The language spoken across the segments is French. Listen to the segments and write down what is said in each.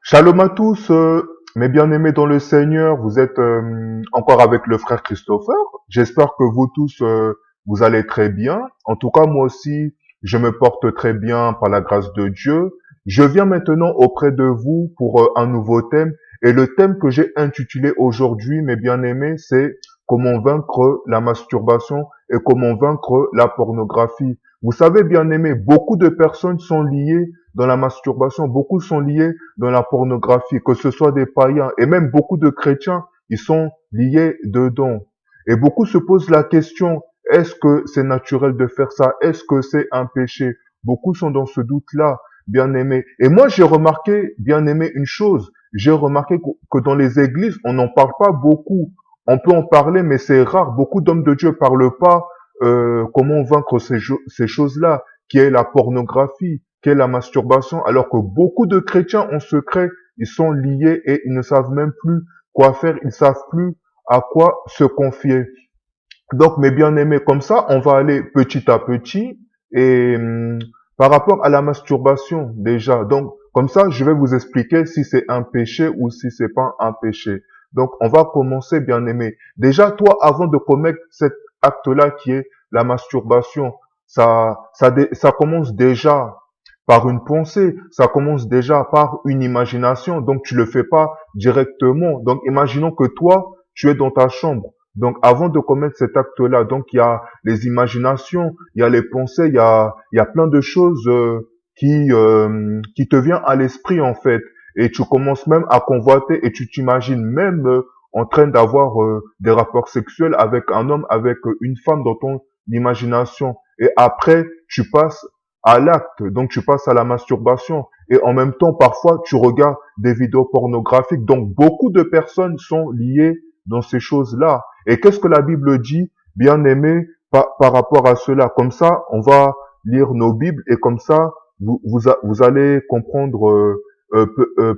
Shalom à tous, mes bien-aimés dans le Seigneur, vous êtes encore avec le frère Christopher. J'espère que vous tous, vous allez très bien. En tout cas, moi aussi, je me porte très bien par la grâce de Dieu. Je viens maintenant auprès de vous pour un nouveau thème. Et le thème que j'ai intitulé aujourd'hui, mes bien-aimés, c'est comment vaincre la masturbation et comment vaincre la pornographie. Vous savez, bien-aimés, beaucoup de personnes sont liées dans la masturbation, beaucoup sont liés dans la pornographie, que ce soit des païens et même beaucoup de chrétiens, ils sont liés dedans. Et beaucoup se posent la question, est-ce que c'est naturel de faire ça? Est-ce que c'est un péché? Beaucoup sont dans ce doute-là, bien aimé. Et moi, j'ai remarqué, bien aimé, une chose. J'ai remarqué que dans les églises, on n'en parle pas beaucoup. On peut en parler, mais c'est rare. Beaucoup d'hommes de Dieu parlent pas comment vaincre ces choses-là, qui est la pornographie, qui est la masturbation, alors que beaucoup de chrétiens en secret, ils sont liés et ils ne savent même plus quoi faire, ils ne savent plus à quoi se confier. Donc, mes bien-aimés, comme ça, on va aller petit à petit et par rapport à la masturbation déjà. Donc, comme ça, je vais vous expliquer si c'est un péché ou si c'est pas un péché. Donc, on va commencer, bien-aimé. Déjà, toi, avant de commettre cet acte-là qui est la masturbation, ça commence déjà par une pensée, ça commence déjà par une imagination. Donc, tu le fais pas directement. Donc, imaginons que toi, tu es dans ta chambre. Donc, avant de commettre cet acte-là, donc il y a les imaginations, il y a les pensées, il y a plein de choses qui te viennent à l'esprit en fait. Et tu commences même à convoiter et tu t'imagines même en train d'avoir des rapports sexuels avec un homme, avec une femme dans ton imagination. Et après, tu passes à l'acte, donc tu passes à la masturbation. Et en même temps, parfois, tu regardes des vidéos pornographiques. Donc, beaucoup de personnes sont liées dans ces choses-là. Et qu'est-ce que la Bible dit, bien aimé, par rapport à cela? Comme ça, on va lire nos Bibles et comme ça, vous allez comprendre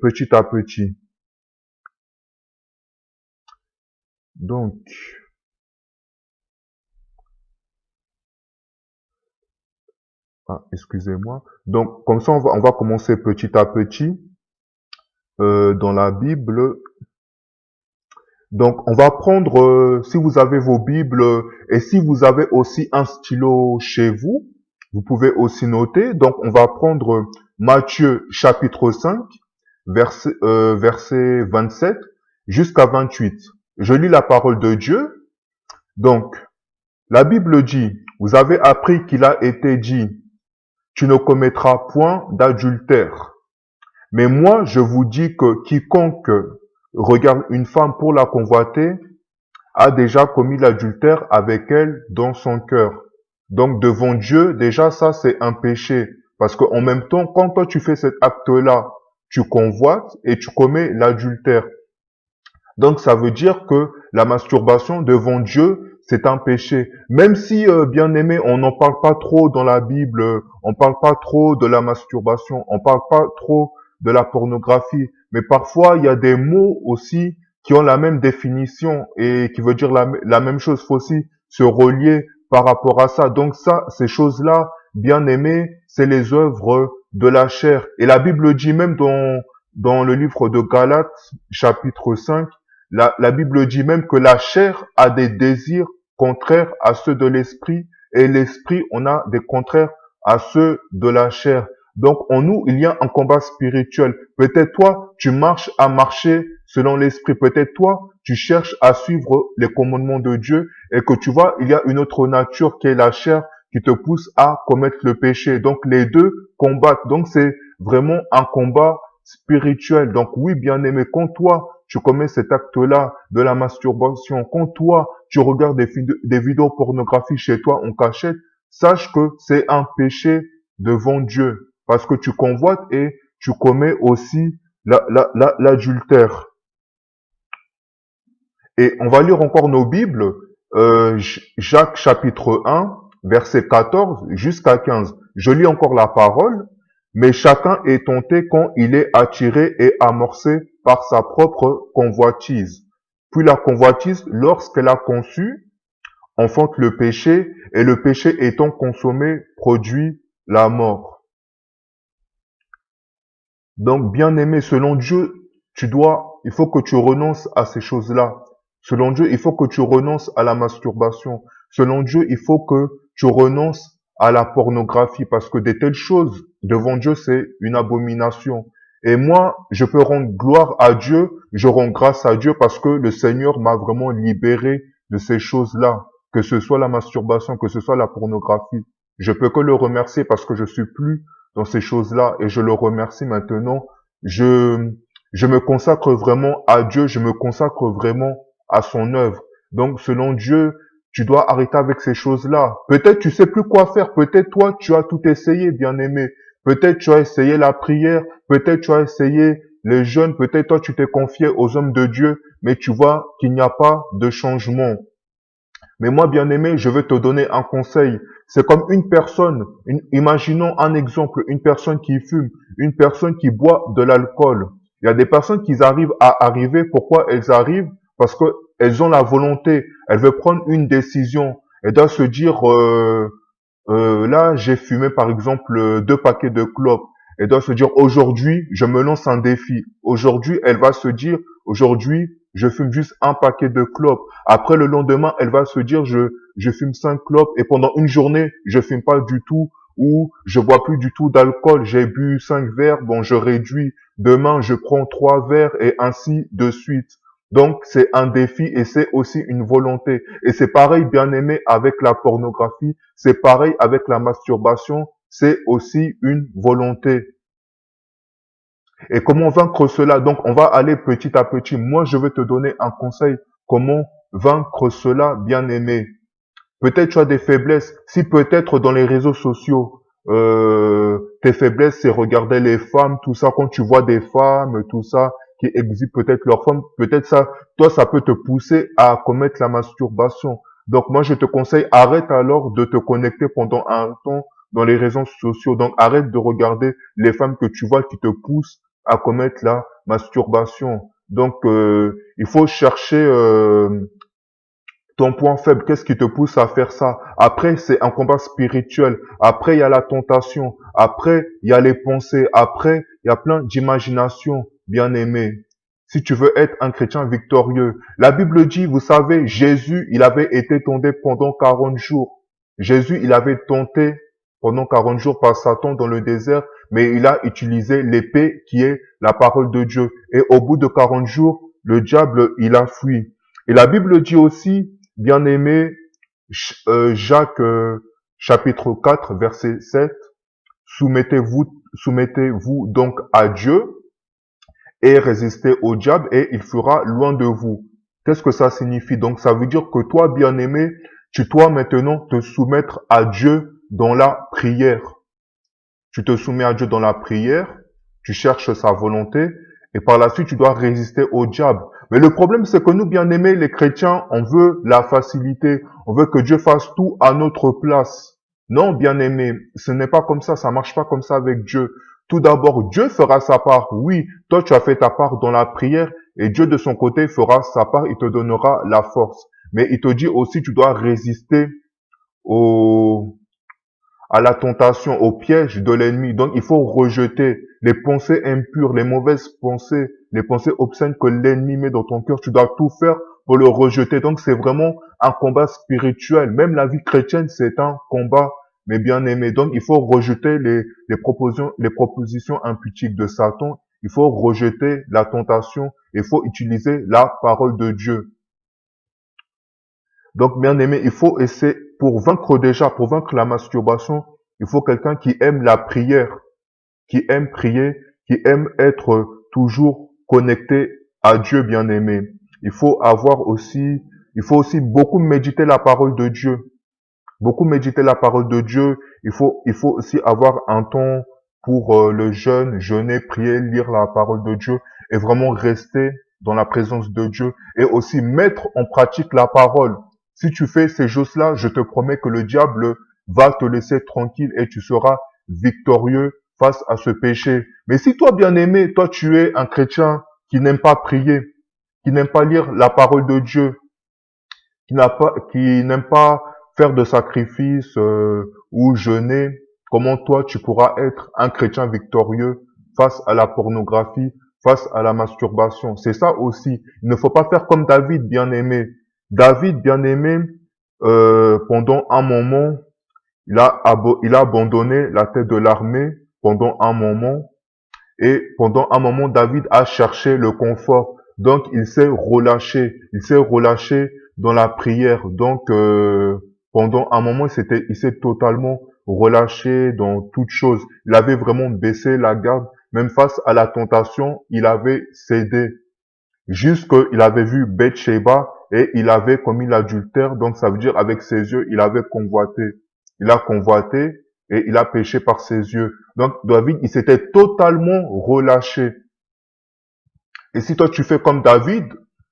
petit à petit. Donc, excusez-moi. Donc, comme ça, on va commencer petit à petit dans la Bible. Donc, on va prendre, si vous avez vos Bibles et si vous avez aussi un stylo chez vous, vous pouvez aussi noter. Donc, on va prendre Matthieu chapitre 5, verset 27 jusqu'à 28. Je lis la parole de Dieu. Donc, la Bible dit, vous avez appris qu'il a été dit, tu ne commettras point d'adultère. Mais moi, je vous dis que quiconque regarde une femme pour la convoiter a déjà commis l'adultère avec elle dans son cœur. Donc devant Dieu, déjà ça c'est un péché. Parce qu'en même temps, quand toi tu fais cet acte-là, tu convoites et tu commets l'adultère. Donc ça veut dire que la masturbation devant Dieu, c'est un péché. Même si, bien aimé, on n'en parle pas trop dans la Bible, on parle pas trop de la masturbation, on parle pas trop de la pornographie, mais parfois il y a des mots aussi qui ont la même définition et qui veut dire la même chose. Faut aussi se relier par rapport à ça. Donc ça, ces choses-là, bien aimé, c'est les œuvres de la chair. Et la Bible dit même dans le livre de Galates, chapitre 5, la Bible dit même que la chair a des désirs contraires à ceux de l'esprit et l'esprit, on a des contraires à ceux de la chair. Donc en nous, il y a un combat spirituel. Peut-être toi, tu marches à marcher selon l'esprit. Peut-être toi, tu cherches à suivre les commandements de Dieu et que tu vois, il y a une autre nature qui est la chair qui te pousse à commettre le péché. Donc les deux combattent. Donc c'est vraiment un combat spirituel. Donc oui, bien aimé, quand toi, tu commets cet acte-là de la masturbation, quand toi, tu regardes des vidéos pornographiques chez toi en cachette, sache que c'est un péché devant Dieu. Parce que tu convoites et tu commets aussi l'adultère. Et on va lire encore nos Bibles, Jacques chapitre 1, verset 14 jusqu'à 15. Je lis encore la parole. Mais chacun est tenté quand il est attiré et amorcé par sa propre convoitise. Puis la convoitise, lorsqu'elle a conçu, enfante le péché, et le péché étant consommé, produit la mort. Donc, bien-aimé, selon Dieu, il faut que tu renonces à ces choses-là. Selon Dieu, il faut que tu renonces à la masturbation. Selon Dieu, il faut que tu renonces à la pornographie parce que de telles choses, devant Dieu, c'est une abomination. Et moi, je peux rendre gloire à Dieu, je rends grâce à Dieu parce que le Seigneur m'a vraiment libéré de ces choses-là, que ce soit la masturbation, que ce soit la pornographie. Je peux que le remercier parce que je suis plus dans ces choses-là et je le remercie maintenant. Je, je me consacre vraiment à Dieu, je me consacre vraiment à son œuvre. Donc, selon Dieu, tu dois arrêter avec ces choses-là. Peut-être tu sais plus quoi faire, peut-être toi tu as tout essayé, bien-aimé. Peut-être tu as essayé la prière, peut-être tu as essayé les jeûnes, peut-être toi tu t'es confié aux hommes de Dieu, mais tu vois qu'il n'y a pas de changement. Mais moi, bien-aimé, je vais te donner un conseil. C'est comme une personne, imaginons un exemple, une personne qui fume, une personne qui boit de l'alcool. Il y a des personnes qui arrivent à arriver. Pourquoi elles arrivent? Parce que elles ont la volonté. Elles veulent prendre une décision. Elles doivent se dire, là, j'ai fumé par exemple 2 paquets de clopes. Elle doit se dire aujourd'hui, je me lance un défi. Aujourd'hui, elle va se dire aujourd'hui, je fume juste un paquet de clopes. Après le lendemain, elle va se dire je fume 5 clopes et pendant une journée, je fume pas du tout ou je bois plus du tout d'alcool. J'ai bu 5 verres, bon, je réduis. Demain, je prends 3 verres et ainsi de suite. Donc, c'est un défi et c'est aussi une volonté. Et c'est pareil, bien aimé, avec la pornographie. C'est pareil avec la masturbation. C'est aussi une volonté. Et comment vaincre cela? Donc, on va aller petit à petit. Moi, je vais te donner un conseil. Comment vaincre cela, bien aimé? Peut-être tu as des faiblesses. Si peut-être dans les réseaux sociaux, tes faiblesses, c'est regarder les femmes, tout ça. Quand tu vois des femmes, tout ça, qui exhibent peut-être leurs femmes, peut-être ça, toi, ça peut te pousser à commettre la masturbation. Donc moi, je te conseille, arrête alors de te connecter pendant un temps dans les réseaux sociaux. Donc arrête de regarder les femmes que tu vois qui te poussent à commettre la masturbation. Donc il faut chercher ton point faible, qu'est-ce qui te pousse à faire ça? Après, c'est un combat spirituel. Après, il y a la tentation. Après, il y a les pensées. Après, il y a plein d'imaginations, bien aimé. Si tu veux être un chrétien victorieux. La Bible dit, vous savez, Jésus, il avait été tenté pendant 40 jours. Jésus, il avait tenté pendant 40 jours par Satan dans le désert, mais il a utilisé l'épée qui est la parole de Dieu. Et au bout de 40 jours, le diable, il a fui. Et la Bible dit aussi, bien-aimé, Jacques chapitre 4, verset 7, soumettez-vous donc à Dieu et résistez au diable et il fera loin de vous. Qu'est-ce que ça signifie? Donc ça veut dire que toi, bien-aimé, tu dois maintenant te soumettre à Dieu dans la prière. Tu te soumets à Dieu dans la prière, tu cherches sa volonté, et par la suite, tu dois résister au diable. Mais le problème, c'est que nous, bien-aimés, les chrétiens, on veut la facilité. On veut que Dieu fasse tout à notre place. Non, bien-aimé, ce n'est pas comme ça marche pas comme ça avec Dieu. Tout d'abord, Dieu fera sa part. Oui, toi, tu as fait ta part dans la prière, et Dieu, de son côté, fera sa part, il te donnera la force. Mais il te dit aussi, tu dois résister au à la tentation, au piège de l'ennemi. Donc, il faut rejeter les pensées impures, les mauvaises pensées, les pensées obscènes que l'ennemi met dans ton cœur. Tu dois tout faire pour le rejeter. Donc, c'est vraiment un combat spirituel. Même la vie chrétienne, c'est un combat, mais bien aimé. Donc, il faut rejeter les propositions imputiques de Satan. Il faut rejeter la tentation. Il faut utiliser la parole de Dieu. Donc, bien aimé, il faut essayer, pour vaincre la masturbation, il faut quelqu'un qui aime la prière, qui aime prier, qui aime être toujours connecté à Dieu, bien aimé. Il faut avoir aussi, il faut aussi beaucoup méditer la parole de Dieu. Beaucoup méditer la parole de Dieu. Il faut aussi avoir un temps pour le jeûne, jeûner, prier, lire la parole de Dieu et vraiment rester dans la présence de Dieu et aussi mettre en pratique la parole. Si tu fais ces choses-là, je te promets que le diable va te laisser tranquille et tu seras victorieux face à ce péché. Mais si toi, bien-aimé, toi, tu es un chrétien qui n'aime pas prier, qui n'aime pas lire la parole de Dieu, qui n'aime pas faire de sacrifices ou jeûner, comment toi tu pourras être un chrétien victorieux face à la pornographie, face à la masturbation. C'est ça aussi. Il ne faut pas faire comme David, bien-aimé. David, bien-aimé, pendant un moment, il a abandonné la tête de l'armée pendant un moment. Et pendant un moment, David a cherché le confort. Donc, il s'est relâché. Il s'est relâché dans la prière. Donc, pendant un moment, il s'est totalement relâché dans toute chose. Il avait vraiment baissé la garde. Même face à la tentation, il avait cédé. Jusqu'il avait vu Bathsheba et il avait commis l'adultère. Donc, ça veut dire avec ses yeux, il avait convoité. Il a convoité et il a péché par ses yeux. Donc, David, il s'était totalement relâché. Et si toi, tu fais comme David,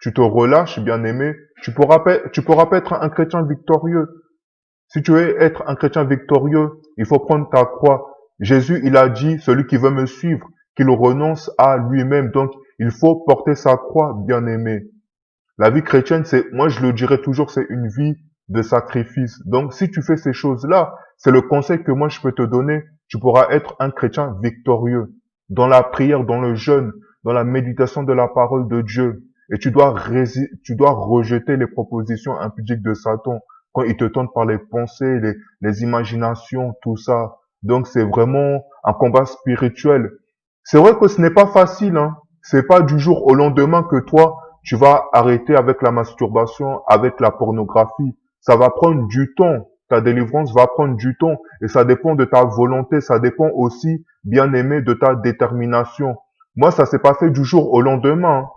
tu te relâches, bien-aimé, tu pourras pas être un chrétien victorieux. Si tu veux être un chrétien victorieux, il faut prendre ta croix. Jésus, il a dit, celui qui veut me suivre, qu'il renonce à lui-même. Donc, il faut porter sa croix, bien-aimé. La vie chrétienne, moi je le dirais toujours, c'est une vie de sacrifice. Donc, si tu fais ces choses-là, c'est le conseil que moi je peux te donner. Tu pourras être un chrétien victorieux dans la prière, dans le jeûne, dans la méditation de la parole de Dieu. Et tu dois rejeter les propositions impudiques de Satan quand il te tente par les pensées, les imaginations, tout ça. Donc, c'est vraiment un combat spirituel. C'est vrai que ce n'est pas facile, hein. C'est pas du jour au lendemain que toi, tu vas arrêter avec la masturbation, avec la pornographie. Ça va prendre du temps. Ta délivrance va prendre du temps. Et ça dépend de ta volonté. Ça dépend aussi, bien aimé, de ta détermination. Moi, ça s'est pas fait du jour au lendemain, hein.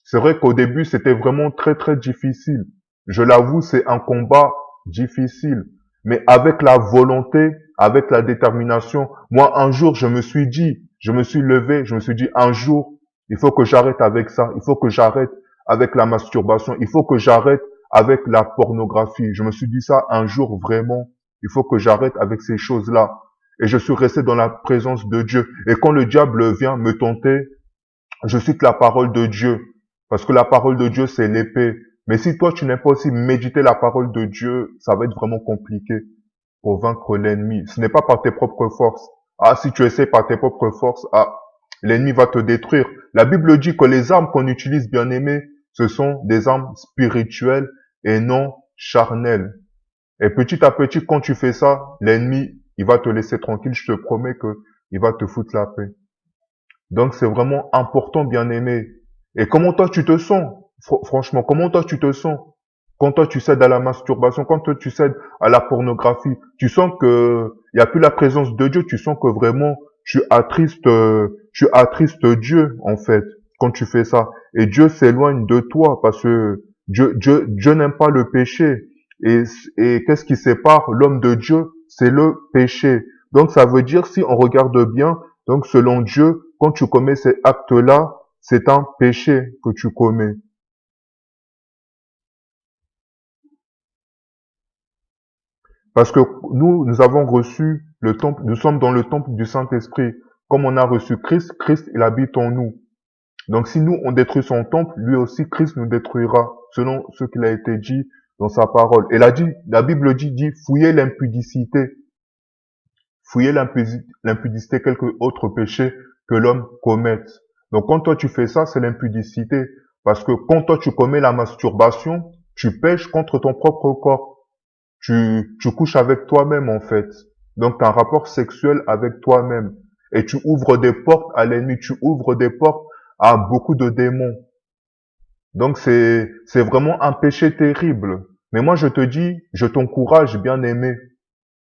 C'est vrai qu'au début, c'était vraiment très, très difficile. Je l'avoue, c'est un combat difficile. Mais avec la volonté, avec la détermination, moi, un jour, je me suis levé, je me suis dit, un jour, il faut que j'arrête avec ça. Il faut que j'arrête avec la masturbation. Il faut que j'arrête avec la pornographie. Je me suis dit ça un jour vraiment. Il faut que j'arrête avec ces choses-là. Et je suis resté dans la présence de Dieu. Et quand le diable vient me tenter, je cite la parole de Dieu. Parce que la parole de Dieu, c'est l'épée. Mais si toi, tu n'aimes pas aussi méditer la parole de Dieu, ça va être vraiment compliqué pour vaincre l'ennemi. Ce n'est pas par tes propres forces. Ah, si tu essaies par tes propres forces, l'ennemi va te détruire. La Bible dit que les armes qu'on utilise, bien aimés, ce sont des armes spirituelles et non charnelles. Et petit à petit, quand tu fais ça, l'ennemi, il va te laisser tranquille. Je te promets que il va te foutre la paix. Donc, c'est vraiment important, bien aimé. Et comment toi tu te sens? Franchement, comment toi tu te sens? Quand toi tu cèdes à la masturbation, quand toi tu cèdes à la pornographie, tu sens que il y a plus la présence de Dieu, tu sens que vraiment tu attristes Dieu en fait quand tu fais ça. Et Dieu s'éloigne de toi parce que Dieu n'aime pas le péché. Et, et qu'est-ce qui sépare l'homme de Dieu? C'est le péché. Donc ça veut dire si on regarde bien, donc selon Dieu, quand tu commets ces actes-là, c'est un péché que tu commets. Parce que nous avons reçu le temple, nous sommes dans le temple du Saint-Esprit. Comme on a reçu Christ, Christ, il habite en nous. Donc si nous, on détruit son temple, lui aussi, Christ nous détruira, selon ce qu'il a été dit dans sa parole. Et la Bible dit, fouillez l'impudicité. Fouillez l'impudicité, quelque autre péché que l'homme commette. Donc quand toi tu fais ça, c'est l'impudicité. Parce que quand toi tu commets la masturbation, tu pèches contre ton propre corps. Tu couches avec toi-même en fait. Donc tu as un rapport sexuel avec toi-même. Et tu ouvres des portes à l'ennemi, tu ouvres des portes à beaucoup de démons. Donc c'est vraiment un péché terrible. Mais moi je te dis, je t'encourage, bien aimé.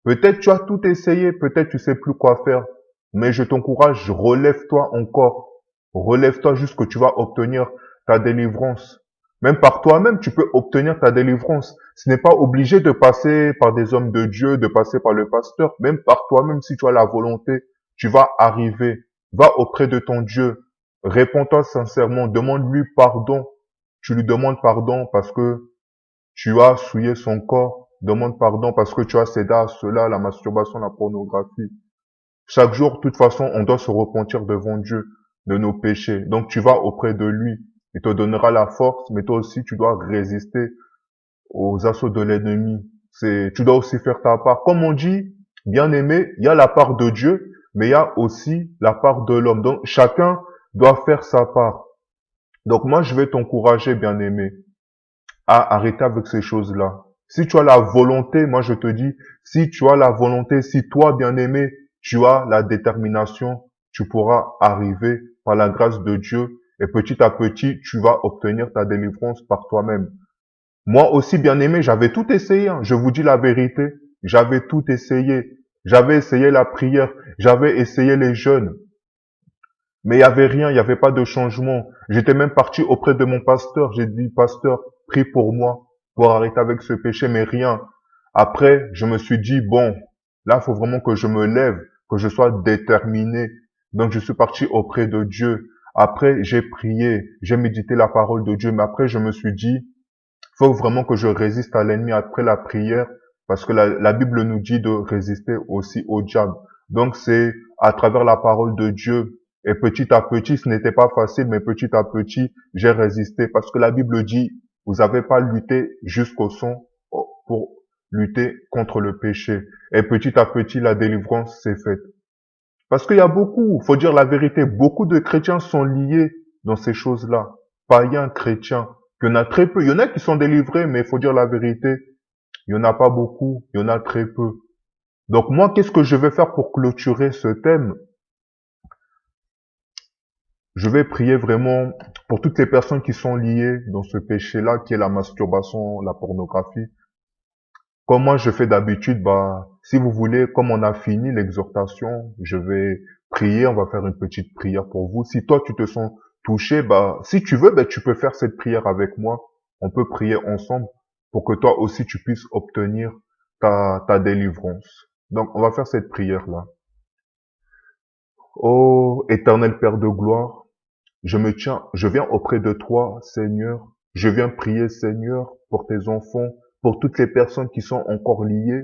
Peut-être tu as tout essayé, peut-être tu sais plus quoi faire. Mais je t'encourage, relève-toi encore. Relève-toi jusqu'à tu vas obtenir ta délivrance. Même par toi-même, tu peux obtenir ta délivrance. Ce n'est pas obligé de passer par des hommes de Dieu, de passer par le pasteur. Même par toi-même, si tu as la volonté, tu vas arriver. Va auprès de ton Dieu. Réponds-toi sincèrement. Demande-lui pardon. Tu lui demandes pardon parce que tu as souillé son corps. Demande pardon parce que tu as cédé à cela, la masturbation, la pornographie. Chaque jour, de toute façon, on doit se repentir devant Dieu de nos péchés. Donc tu vas auprès de lui. Il te donnera la force, mais toi aussi, tu dois résister aux assauts de l'ennemi. Tu dois aussi faire ta part. Comme on dit, bien aimé, il y a la part de Dieu, mais il y a aussi la part de l'homme. Donc, chacun doit faire sa part. Donc, moi, je vais t'encourager, bien-aimé, à arrêter avec ces choses-là. Si tu as la volonté, moi, je te dis, si tu as la volonté, si toi, bien-aimé, tu as la détermination, tu pourras arriver par la grâce de Dieu et petit à petit, tu vas obtenir ta délivrance par toi-même. Moi aussi, bien aimé, j'avais tout essayé, hein. Je vous dis la vérité. J'avais tout essayé. J'avais essayé la prière. J'avais essayé les jeûnes. Mais il n'y avait rien. Il n'y avait pas de changement. J'étais même parti auprès de mon pasteur. J'ai dit, pasteur, prie pour moi pour arrêter avec ce péché, mais rien. Après, je me suis dit, bon, là, il faut vraiment que je me lève, que je sois déterminé. Donc, je suis parti auprès de Dieu. Après, j'ai prié, j'ai médité la parole de Dieu, mais après, je me suis dit, faut vraiment que je résiste à l'ennemi après la prière, parce que la Bible nous dit de résister aussi au diable. Donc c'est à travers la parole de Dieu. Et petit à petit, ce n'était pas facile, mais petit à petit, j'ai résisté. Parce que la Bible dit, vous n'avez pas lutté jusqu'au sang pour lutter contre le péché. Et petit à petit, la délivrance s'est faite. Parce qu'il y a beaucoup, faut dire la vérité, beaucoup de chrétiens sont liés dans ces choses-là. Païens, chrétiens. Il y en a très peu. Il y en a qui sont délivrés, mais il faut dire la vérité, il y en a pas beaucoup. Il y en a très peu. Donc moi, qu'est-ce que je vais faire pour clôturer ce thème? Je vais prier vraiment pour toutes les personnes qui sont liées dans ce péché-là, qui est la masturbation, la pornographie. Comme moi je fais d'habitude, bah, si vous voulez, comme on a fini l'exhortation, je vais prier, on va faire une petite prière pour vous. Si toi tu te sens touché, bah, si tu veux, bah, tu peux faire cette prière avec moi. On peut prier ensemble pour que toi aussi tu puisses obtenir ta délivrance. Donc, on va faire cette prière-là. Ô éternel Père de gloire, je viens auprès de toi, Seigneur. Je viens prier, Seigneur, pour tes enfants, pour toutes les personnes qui sont encore liées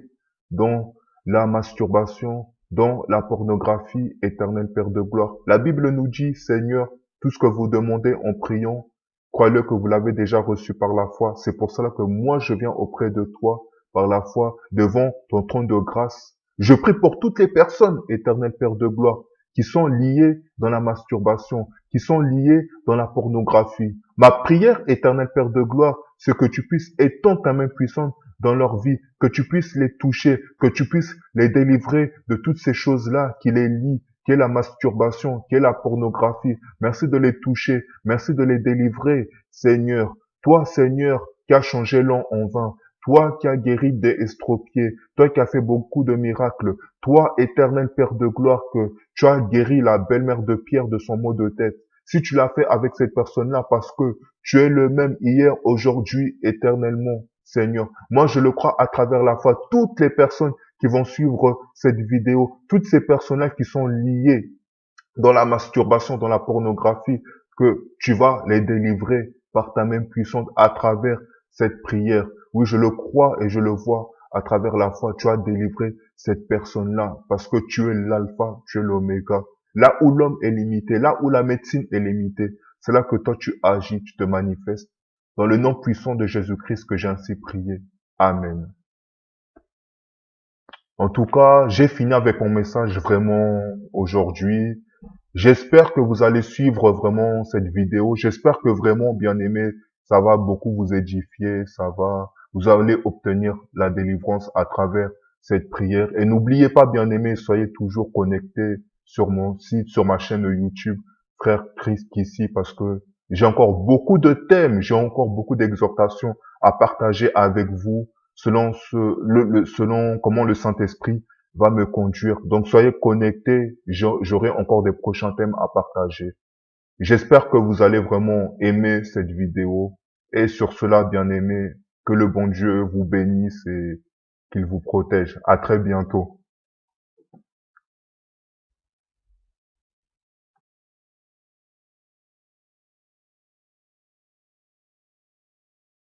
dans la masturbation, dans la pornographie, éternel Père de gloire. La Bible nous dit, Seigneur, tout ce que vous demandez en priant, croyez-le que vous l'avez déjà reçu par la foi. C'est pour cela que moi, je viens auprès de toi par la foi, devant ton trône de grâce. Je prie pour toutes les personnes, éternel Père de gloire, qui sont liées dans la masturbation, qui sont liées dans la pornographie. Ma prière, éternel Père de gloire, c'est que tu puisses étendre ta main puissante dans leur vie, que tu puisses les toucher, que tu puisses les délivrer de toutes ces choses-là qui les lient, qui est la masturbation, qui est la pornographie. Merci de les toucher, merci de les délivrer, Seigneur. Toi, Seigneur, qui as changé l'an en vin, toi qui as guéri des estropiés, toi qui as fait beaucoup de miracles, toi, éternel Père de gloire, que tu as guéri la belle-mère de Pierre de son maux de tête. Si tu l'as fait avec cette personne-là, parce que tu es le même hier, aujourd'hui, éternellement, Seigneur. Moi, je le crois à travers la foi. Toutes les personnes qui vont suivre cette vidéo, toutes ces personnes-là qui sont liées dans la masturbation, dans la pornographie, que tu vas les délivrer par ta main puissante à travers cette prière. Oui, je le crois et je le vois à travers la foi. Tu as délivré cette personne-là parce que tu es l'alpha, tu es l'oméga. Là où l'homme est limité, là où la médecine est limitée, c'est là que toi tu agis, tu te manifestes. Dans le nom puissant de Jésus-Christ que j'ai ainsi prié. Amen. En tout cas, j'ai fini avec mon message vraiment aujourd'hui. J'espère que vous allez suivre vraiment cette vidéo. J'espère que vraiment, bien aimé, ça va beaucoup vous édifier, vous allez obtenir la délivrance à travers cette prière. Et n'oubliez pas, bien aimé, soyez toujours connectés sur mon site, sur ma chaîne YouTube, Frère Christ ici, parce que j'ai encore beaucoup de thèmes, j'ai encore beaucoup d'exhortations à partager avec vous, selon selon comment le Saint-Esprit va me conduire. Donc soyez connectés, j'aurai encore des prochains thèmes à partager. J'espère que vous allez vraiment aimer cette vidéo. Et sur cela, bien aimé, que le bon Dieu vous bénisse et qu'il vous protège. À très bientôt.